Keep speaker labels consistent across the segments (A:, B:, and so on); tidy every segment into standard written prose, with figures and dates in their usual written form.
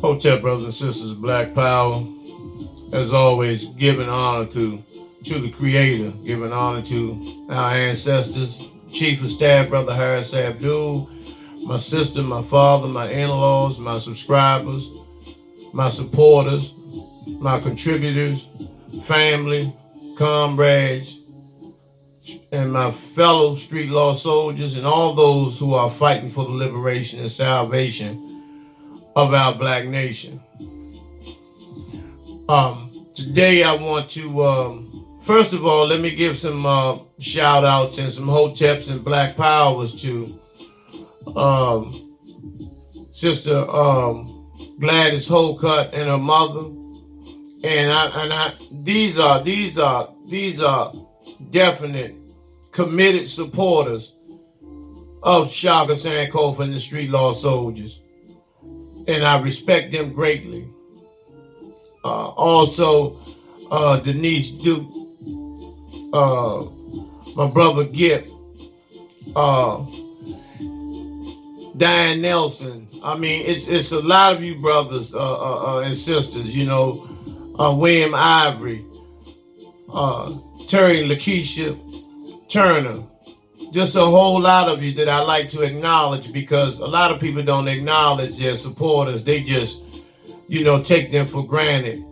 A: Hotel brothers and sisters, Black Power. As always, giving honor to the Creator, giving honor to our ancestors, Chief of Staff, Brother Harris Abdul, my sister, my father, my in-laws, my subscribers, my supporters, my contributors, family, comrades, and my fellow street law soldiers, and all those who are fighting for the liberation and salvation of our black nation. Today I want to, first of all, let me give some shout outs and some hoteps and black powers to Sister Gladys Holcutt and her mother. And these are definite committed supporters of Shaka Sankofa and the street law soldiers. And I respect them greatly. Also, Denise Duke, my brother Gip, Diane Nelson. I mean, it's a lot of you brothers and sisters, you know, William Ivory, Terry Lakeisha Turner. Just a whole lot of you that I like to acknowledge, because a lot of people don't acknowledge their supporters. They just, you know, take them for granted.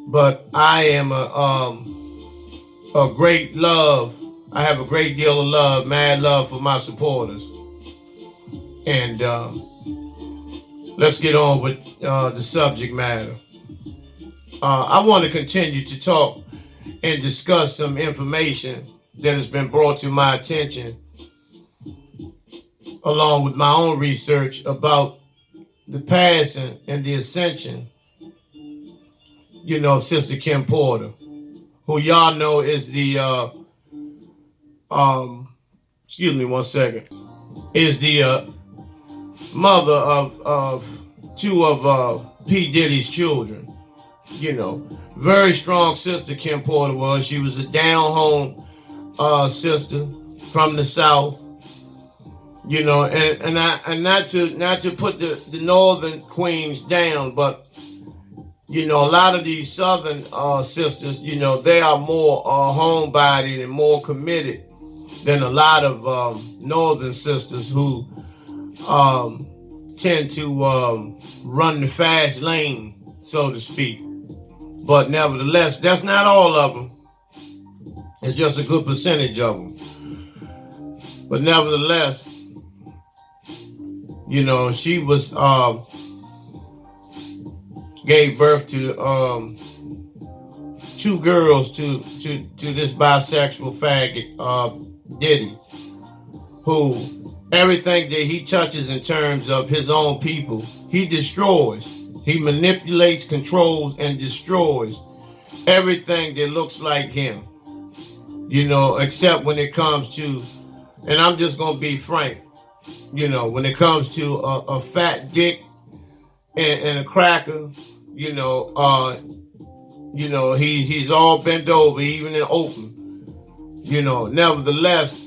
A: But I am a great love. I have a great deal of love, mad love for my supporters. And let's get on with the subject matter. I want to continue to talk and discuss some information that has been brought to my attention, along with my own research about the passing and the ascension, you know, of Sister Kim Porter, who y'all know is the, excuse me one second, is the mother of two of P. Diddy's children. You know, very strong sister Kim Porter was. She was a down-home sister from the South, you know, and not to put the northern queens down, but you know, a lot of these southern sisters, you know, they are more homebodied and more committed than a lot of northern sisters who tend to run the fast lane, so to speak. But nevertheless, that's not all of them. It's just a good percentage of them. But nevertheless, you know, she was gave birth to two girls to this bisexual faggot Diddy, who everything that he touches in terms of his own people, he destroys. He manipulates, controls, and destroys everything that looks like him. You know, except when it comes to, and I'm just going to be frank, you know, when it comes to a fat dick and a cracker, you know, he's all bent over, even in open. You know, nevertheless,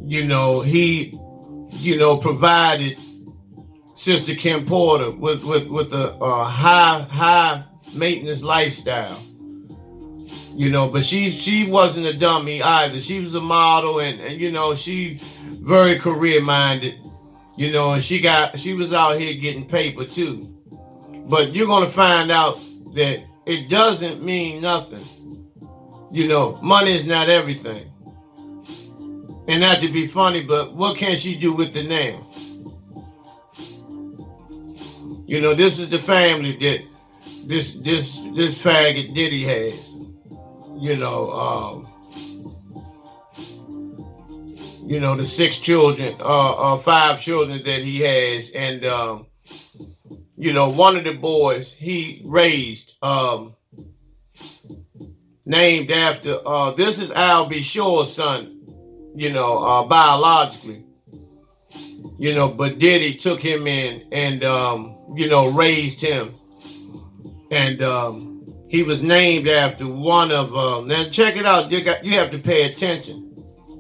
A: you know, he, you know, provided Sister Kim Porter with a high maintenance lifestyle. You know, but she wasn't a dummy either. She was a model, and you know, she very career minded. You know, and she was out here getting paper too. But you're gonna find out that it doesn't mean nothing. You know, money is not everything. And not to be funny, but what can she do with it now? You know, this is the family that this faggot Diddy has. You know, the 6 children, 5 children that he has, and you know, one of the boys he raised, named after this is Al B. Shore's son. You know, biologically. You know, but Diddy took him in and you know, raised him, and he was named after one of now check it out, you have to pay attention.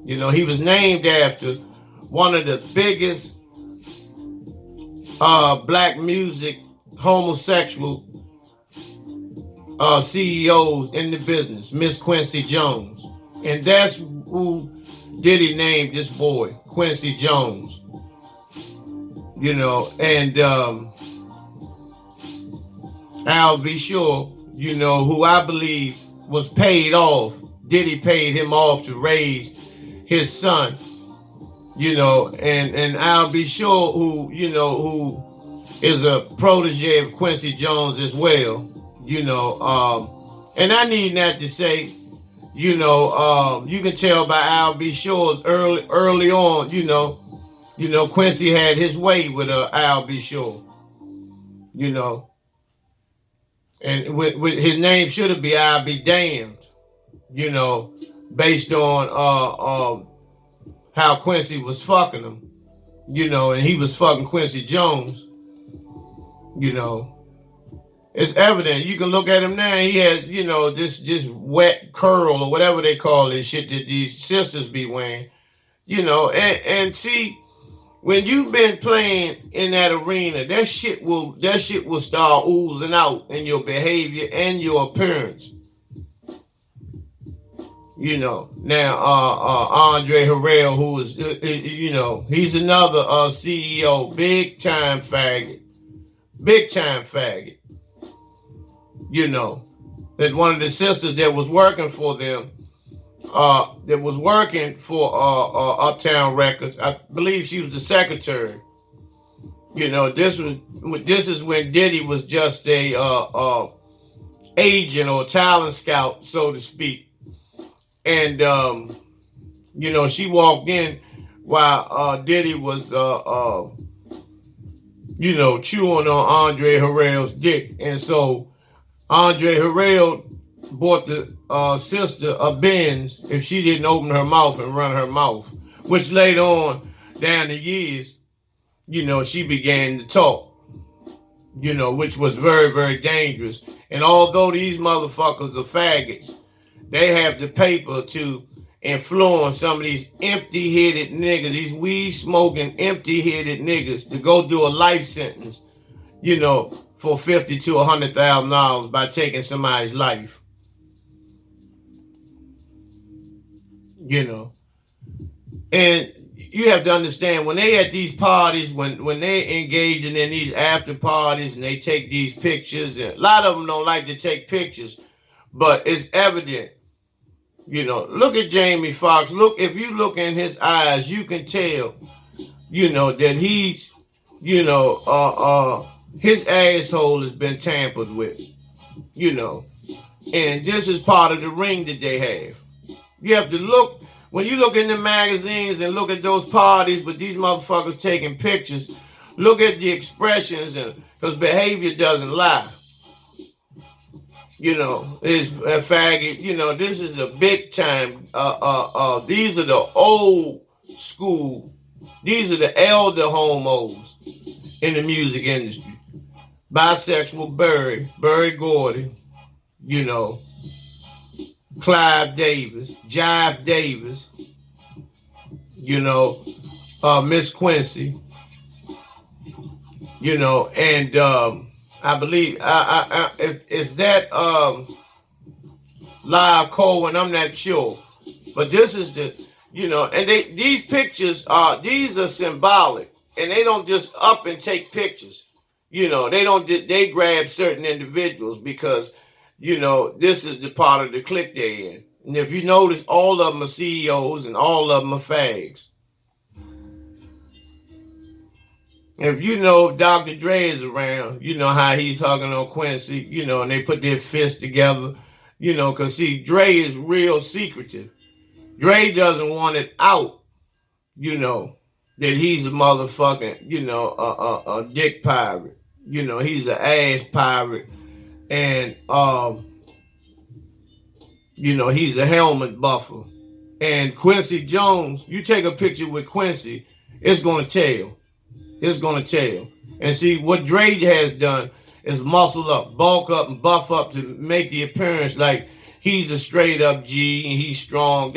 A: You know, he was named after one of the biggest black music, homosexual CEOs in the business, Miss Quincy Jones. And that's who Diddy named this boy, Quincy Jones. And I'll be sure, who I believe was paid off. Diddy paid him off to raise his son. And I'll be sure who is a protege of Quincy Jones as well. And I need not to say, you can tell by Al B. Sure's early on, Quincy had his way with Al B. Sure, and with his name should have been I'll be damned, based on how Quincy was fucking him, and he was fucking Quincy Jones, It's evident. You can look at him now. He has, this wet curl or whatever they call this shit that these sisters be wearing, and see, when you've been playing in that arena, that shit will start oozing out in your behavior and your appearance. Now Andre Harrell, who is, he's another CEO, big time faggot. That one of the sisters that was working for them, that was working for Uptown Records, I believe she was the secretary. This is when Diddy was just a agent or talent scout, so to speak. And she walked in while Diddy was chewing on Andre Harrell's dick. And so Andre Harrell bought the sister a Benz if she didn't open her mouth and run her mouth, which later on down the years, she began to talk, which was very, very dangerous. And although these motherfuckers are faggots, they have the paper to influence some of these empty-headed niggas, these weed-smoking, empty-headed niggas to go do a life sentence, for $50,000 to $100,000 by taking somebody's life. And you have to understand, when they at these parties, when they engaging in these after parties and they take these pictures, and a lot of them don't like to take pictures, but it's evident. Look at Jamie Foxx. Look, if you look in his eyes, you can tell, that he's, his asshole has been tampered with, and this is part of the ring that they have. You have to look, when you look in the magazines and look at those parties with these motherfuckers taking pictures, look at the expressions, because behavior doesn't lie. It's a faggot, this is a big time, these are the old school, these are the elder homos in the music industry. Bisexual Berry Gordy, Clive Davis, Jive Davis, Miss Quincy, and I believe is that Live Cohen, I'm not sure, but this is the and these pictures these are symbolic, and they don't just up and take pictures. They grab certain individuals because this is the part of the clique they're in. And if you notice, all of them are CEOs and all of them are fags. If Dr. Dre is around, how he's hugging on Quincy, and they put their fists together, because see, Dre is real secretive. Dre doesn't want it out, that he's a motherfucking, a dick pirate. He's an ass pirate. And, he's a helmet buffer. And Quincy Jones, you take a picture with Quincy, it's going to tell. It's going to tell. And see, what Dre has done is muscle up, bulk up, and buff up to make the appearance like he's a straight up G and he's strong.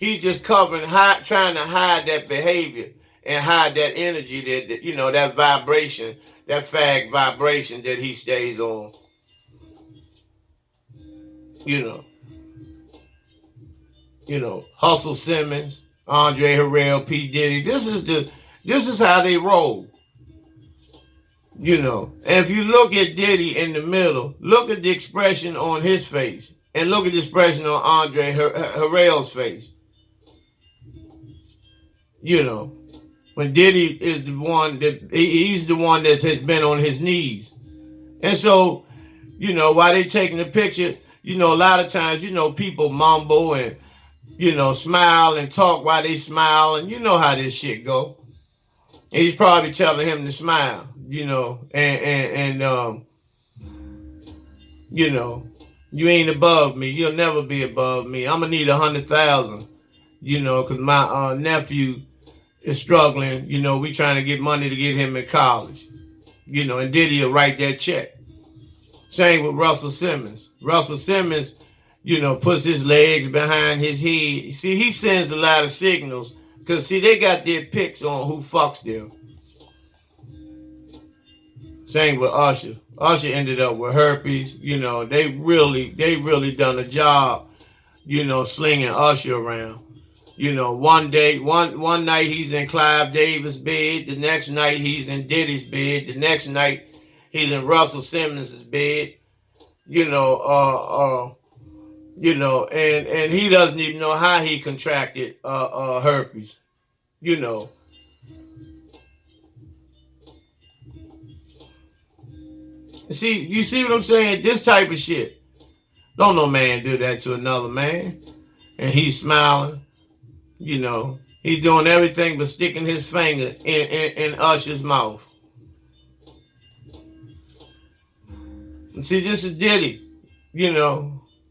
A: He's just covering, trying to hide that behavior. and hide that energy, that that vibration, that fag vibration that he stays on. Hustle Simmons, Andre Harrell, P. Diddy. This is how they roll. And if you look at Diddy in the middle, look at the expression on his face, and look at the expression on Andre Harrell's face. When Diddy is the one he's the one that has been on his knees. And so, while they taking the picture, a lot of times, people mumble and, smile and talk while they smile, and you know how this shit go. And he's probably telling him to smile, and you ain't above me. You'll never be above me. I'm gonna need 100,000, because my nephew is struggling. We trying to get money to get him in college, and Diddy will write that check. Same with Russell Simmons. Russell Simmons, puts his legs behind his head. See, he sends a lot of signals because, they got their picks on who fucks them. Same with Usher. Usher ended up with herpes. They really done a job, slinging Usher around. One night he's in Clive Davis' bed. The next night he's in Diddy's bed. The next night he's in Russell Simmons' bed. And he doesn't even know how he contracted herpes. You see what I'm saying? This type of shit. Don't no man do that to another man. And he's smiling. He's doing everything but sticking his finger in Usher's mouth. And see, this is Diddy,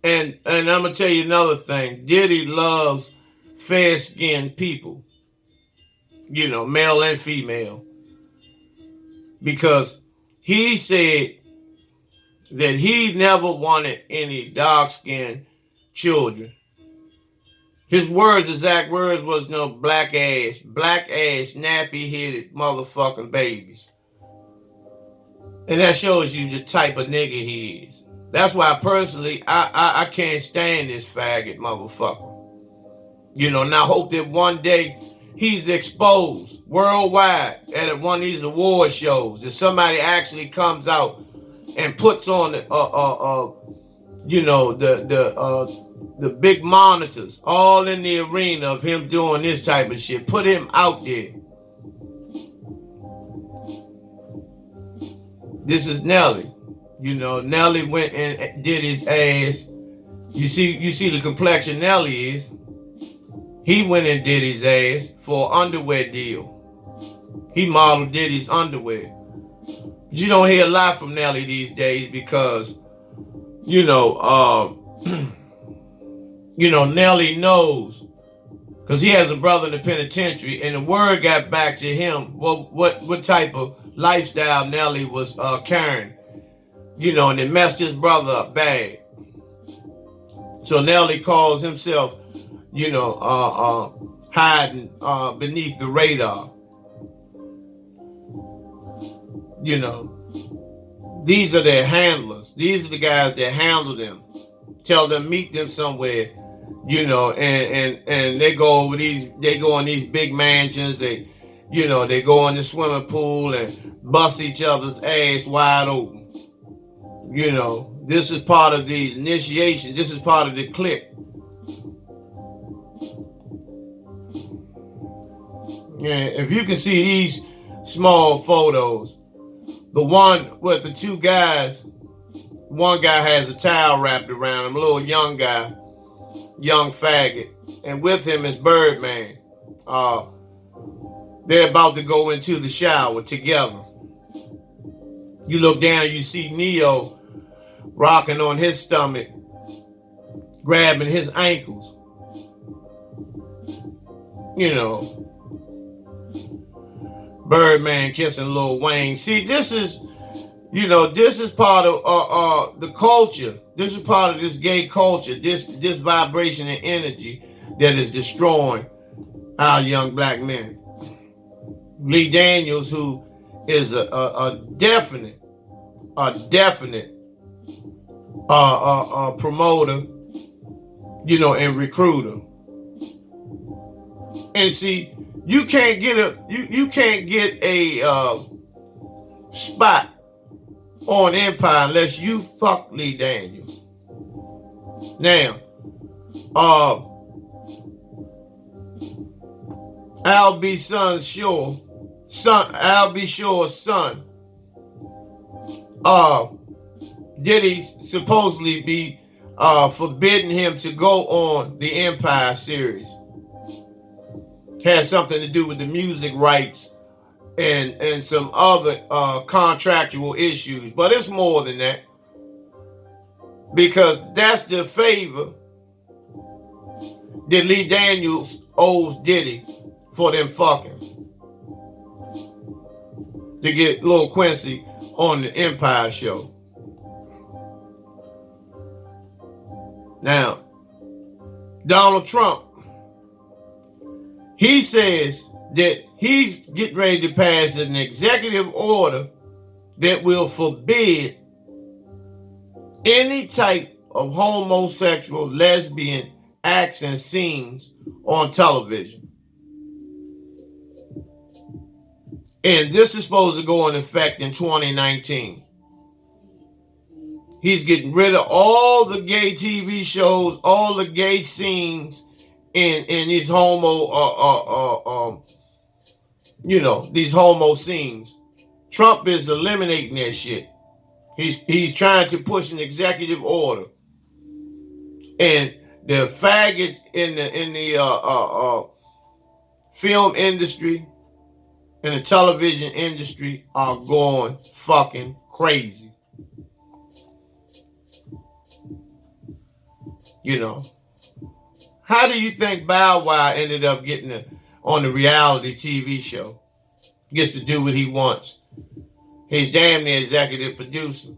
A: and I'm going to tell you another thing. Diddy loves fair-skinned people, male and female, because he said that he never wanted any dark-skinned children. His exact words was no black-ass, nappy-headed motherfucking babies. And that shows you the type of nigga he is. That's why personally, I can't stand this faggot motherfucker. And I hope that one day he's exposed worldwide at one of these award shows. That somebody actually comes out and puts on the big monitors all in the arena of him doing this type of shit. Put him out there. This is Nelly. Nelly went and did his ass. You see the complexion Nelly is. He went and did his ass for an underwear deal. He modeled Diddy's underwear. But you don't hear a lot from Nelly these days because, Nelly knows. Because he has a brother in the penitentiary, and the word got back to him what type of lifestyle Nelly was carrying, and it messed his brother up bad. So Nelly calls himself, hiding beneath the radar. These are their handlers. These are the guys that handle them. Tell them meet them somewhere, and they go over they go in these big mansions. They go in the swimming pool and bust each other's ass wide open. This is part of the initiation. This is part of the clique. Yeah, if you can see these small photos, the one with the two guys, one guy has a towel wrapped around him, a little young guy, young faggot, and with him is Birdman. They're about to go into the shower together. You look down, you see Neo rocking on his stomach, grabbing his ankles. Birdman kissing Lil Wayne. See, this is part of the culture. This is part of this gay culture, this vibration and energy that is destroying our young black men. Lee Daniels, who is a definite promoter, and recruiter. And see, you can't get a spot on Empire unless you fuck Lee Daniels. Now, Al B. Shore's son, did he supposedly be forbidding him to go on the Empire series? Had something to do with the music rights and some other contractual issues. But it's more than that. Because that's the favor that Lee Daniels owes Diddy for them fucking. To get Lil Quincy on the Empire show. Now, Donald Trump, he says that he's getting ready to pass an executive order that will forbid any type of homosexual, lesbian acts and scenes on television. And this is supposed to go in effect in 2019. He's getting rid of all the gay TV shows, all the gay scenes in these these homo scenes. Trump is eliminating that shit. He's trying to push an executive order. And the faggots in the film industry and the television industry are going fucking crazy. How do you think Bow Wow ended up getting on the reality TV show? Gets to do what he wants. He's damn near executive producer.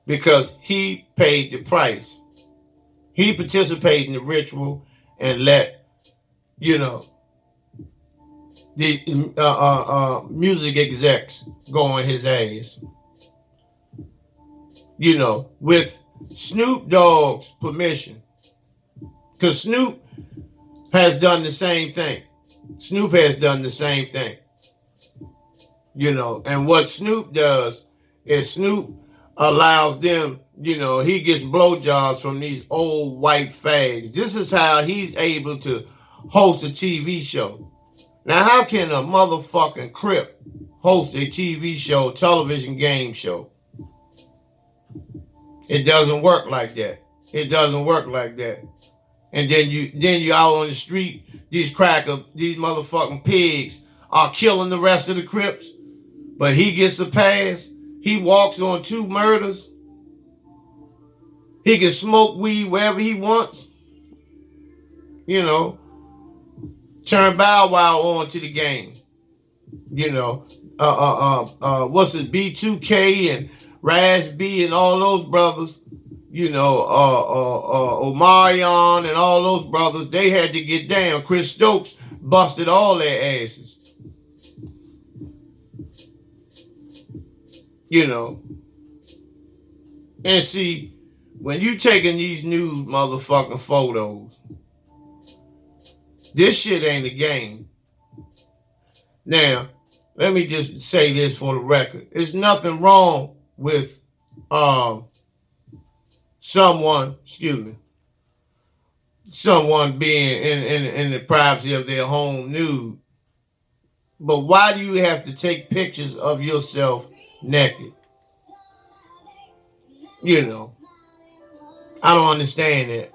A: Because he paid the price. He participated in the ritual and let, the music execs go on his ass. With Snoop Dogg's permission. Because Snoop has done the same thing. And what Snoop does is Snoop allows them, he gets blowjobs from these old white fags. This is how he's able to host a TV show. Now, how can a motherfucking Crip host a TV show, television game show? It doesn't work like that. And then you out on the street, these motherfucking pigs are killing the rest of the Crips, but he gets a pass. He walks on 2 murders. He can smoke weed wherever he wants. Turn Bow Wow on to the game. What's it, B2K and Raz B and all those brothers, Omarion and all those brothers, they had to get down. Chris Stokes busted all their asses. And see, when you taking these nude motherfucking photos, this shit ain't a game. Now, let me just say this for the record. There's nothing wrong with someone being in the privacy of their home nude. But why do you have to take pictures of yourself naked? I don't understand that.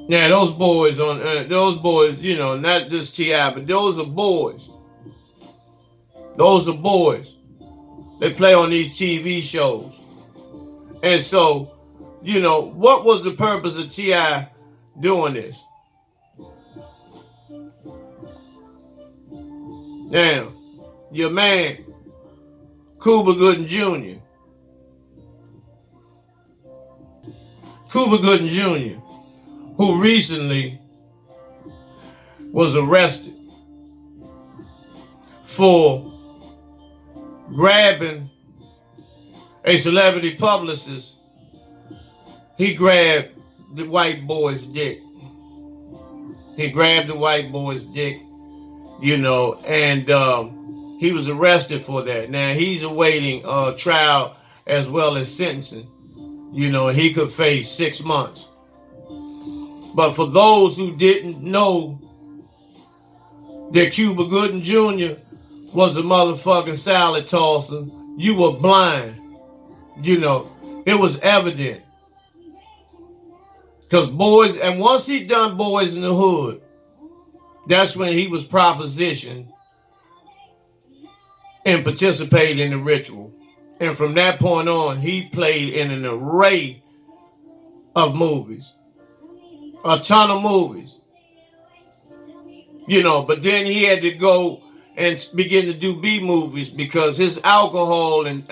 A: Now, those boys, not just T.I., but those are boys. They play on these TV shows. And so, what was the purpose of T.I. doing this? Now, your man, Cuba Gooding Jr. who recently was arrested for grabbing a celebrity publicist. He grabbed the white boy's dick. He grabbed the white boy's dick, and he was arrested for that. Now he's awaiting trial as well as sentencing. He could face 6 months. But for those who didn't know that Cuba Gooding Jr. was a motherfucking salad tosser, you were blind. It was evident. Because once he done Boys in the Hood, that's when he was propositioned and participated in the ritual. And from that point on, he played in an array of movies. A ton of movies. But then he had to go and begin to do B movies because his alcoholism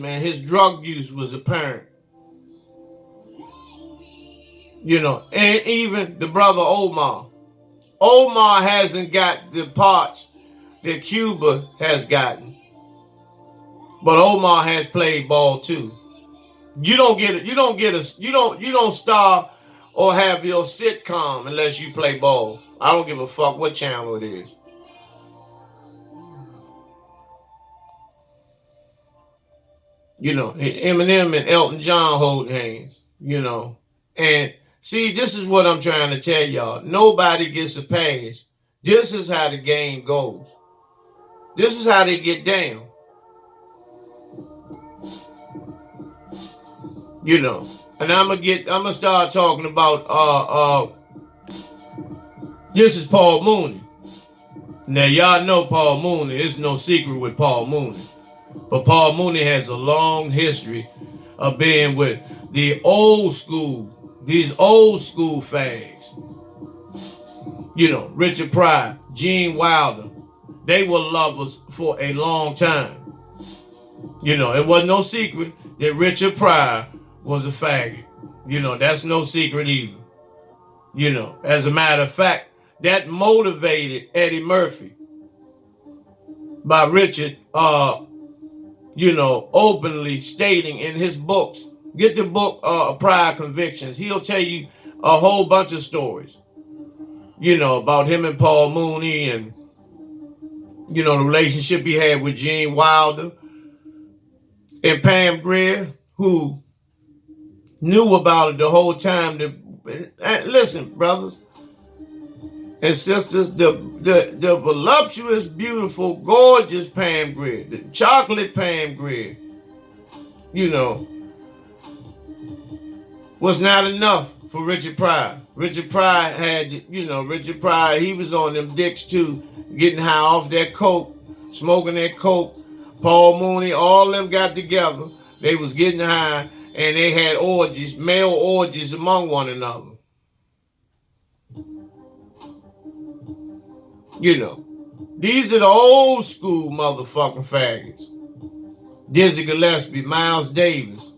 A: and his drug use was apparent. And even the brother Omar. Omar hasn't got the parts that Cuba has gotten. But Omar has played ball too. You don't star or have your sitcom unless you play ball. I don't give a fuck what channel it is. Eminem and Elton John holding hands, And see, this is what I'm trying to tell y'all. Nobody gets a pass. This is how the game goes. This is how they get down. And I'm gonna start talking about this is Paul Mooney. Now y'all know Paul Mooney. It's no secret with Paul Mooney. But Paul Mooney has a long history of being with these old school fags. Richard Pryor, Gene Wilder. They were lovers for a long time. It wasn't no secret that Richard Pryor was a faggot. That's no secret either. As a matter of fact, that motivated Eddie Murphy by Richard, openly stating in his books. Get the book, Prior Convictions. He'll tell you a whole bunch of stories, about him and Paul Mooney and, the relationship he had with Gene Wilder and Pam Grier, who knew about it the whole time. Listen, brothers and sisters, the voluptuous, beautiful, gorgeous Pam Grier, the chocolate Pam Grier, was not enough for Richard Pryor. Richard Pryor had, he was on them dicks too, getting high off that coke, smoking that coke. Paul Mooney, all them got together. They was getting high and they had orgies, male orgies among one another. These are the old school motherfucking faggots. Dizzy Gillespie, Miles Davis.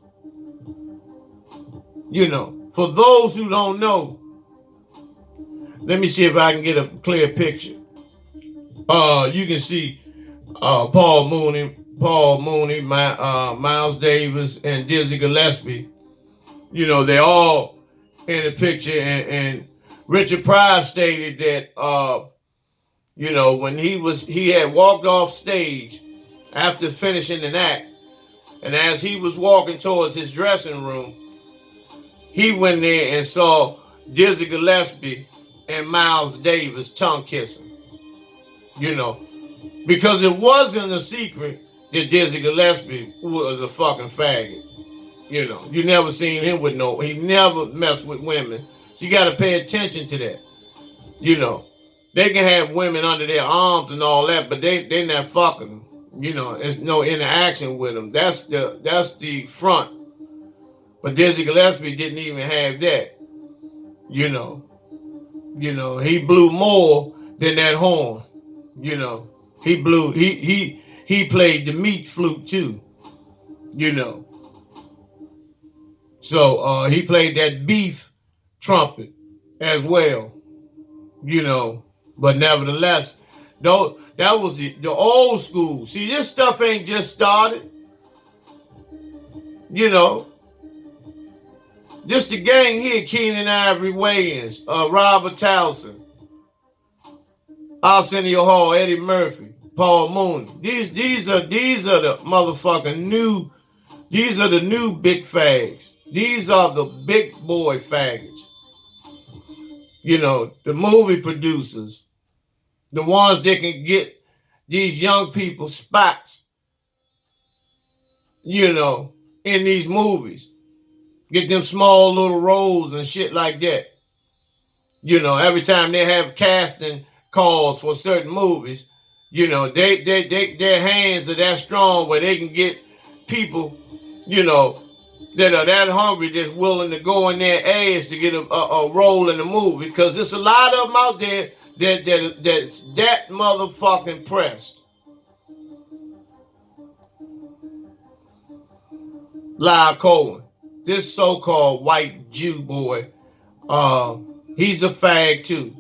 A: For those who don't know, let me see if I can get a clear picture. You can see Paul Mooney, Miles Davis, and Dizzy Gillespie. They all in the picture, and Richard Pryor stated that when he had walked off stage after finishing an act, and as he was walking towards his dressing room, he went there and saw Dizzy Gillespie and Miles Davis tongue kissing. Because it wasn't a secret that Dizzy Gillespie was a fucking faggot. You never seen him with he never messed with women. So you got to pay attention to that. They can have women under their arms and all that, but they not fucking them. There's no interaction with them. That's the front. But Dizzy Gillespie didn't even have that. He blew more than that horn. He blew, he played the meat flute too. So he played that beef trumpet as well. But nevertheless, That was the old school. See, this stuff ain't just started. You know, this the gang here, Keenan Ivory Wayans, Robert Towson, Arsenio Hall, Eddie Murphy, Paul Mooney. These are the motherfucking new, these are the new big fags. These are the big boy faggots. You know, the movie producers, the ones that can get these young people spots, you know, in these movies. Get them small little roles and shit like that. You know, every time they have casting calls for certain movies, you know, their hands are that strong where they can get people, you know, that are that hungry, just willing to go in their ass to get a role in the movie. Because there's a lot of them out there that's that motherfucking pressed. Lyle Cohen, this so-called white Jew boy, he's a fag too.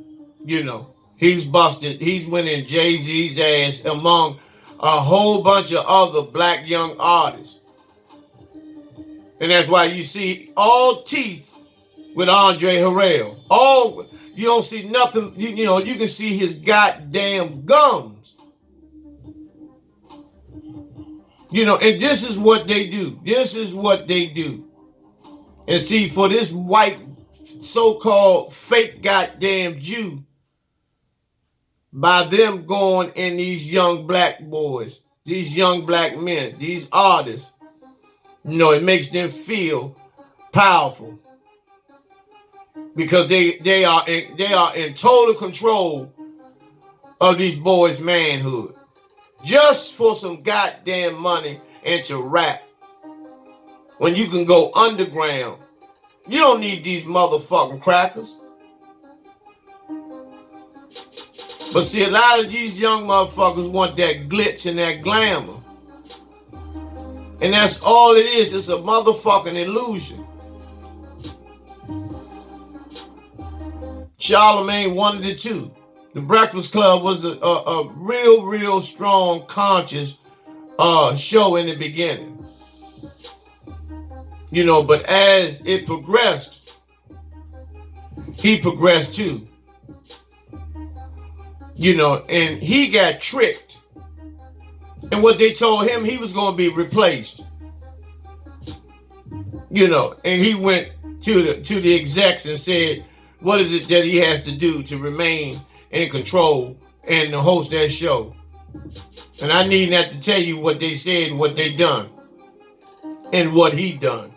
A: You know, he's busted. He's went in Jay-Z's ass among a whole bunch of other black young artists. And that's why you see all teeth with Andre Harrell. All, you don't see nothing, you know, you can see his goddamn gums. You know, and this is what they do. This is what they do. And see, for this white so-called fake goddamn Jew, by them going in these young black boys, these young black men, these artists, you know, it makes them feel powerful. Because they are in total control of these boys' manhood. Just for some goddamn money and to rap. When you can go underground. You don't need these motherfucking crackers. But see, a lot of these young motherfuckers want that glitz and that glamour. And that's all it is. It's a motherfucking illusion. Charlemagne wanted it too. The Breakfast Club was a real strong, conscious show in the beginning. You know, but as it progressed, he progressed too. You know, and he got tricked. And what they told him, he was going to be replaced. You know, and he went to the execs and said, what is it that he has to do to remain in control and to host that show? And I need not to tell you what they said and what they done and what he done.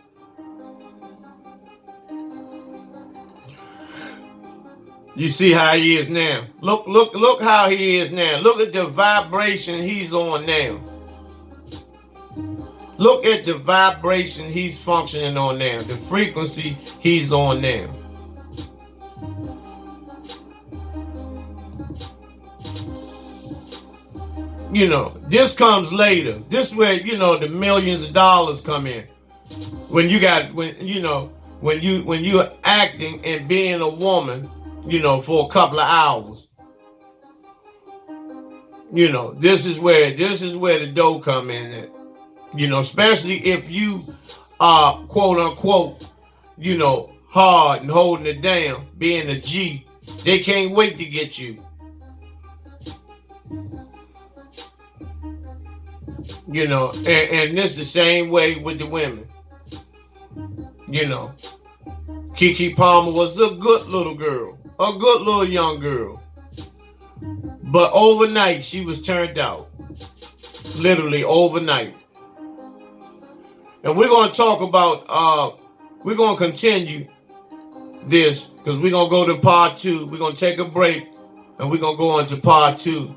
A: You see how he is now. Look how he is now. Look at the vibration he's on now. Look at the vibration he's functioning on now. The frequency he's on now. You know, this comes later. This is where, you know, the millions of dollars come in. When you you're acting and being a woman, you know, for a couple of hours. You know, this is where the dough come in at. You know, especially if you are quote unquote, you know, hard and holding it down, being a G. They can't wait to get you. You know, and this the same way with the women. You know, Keke Palmer was a good little girl, a good little young girl. But overnight, she was turned out. Literally overnight. And we're going to talk about, we're going to continue this because we're going to go to part 2. We're going to take a break and we're going to go into part 2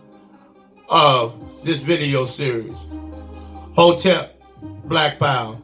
A: of this video series. Hotep, Black Power.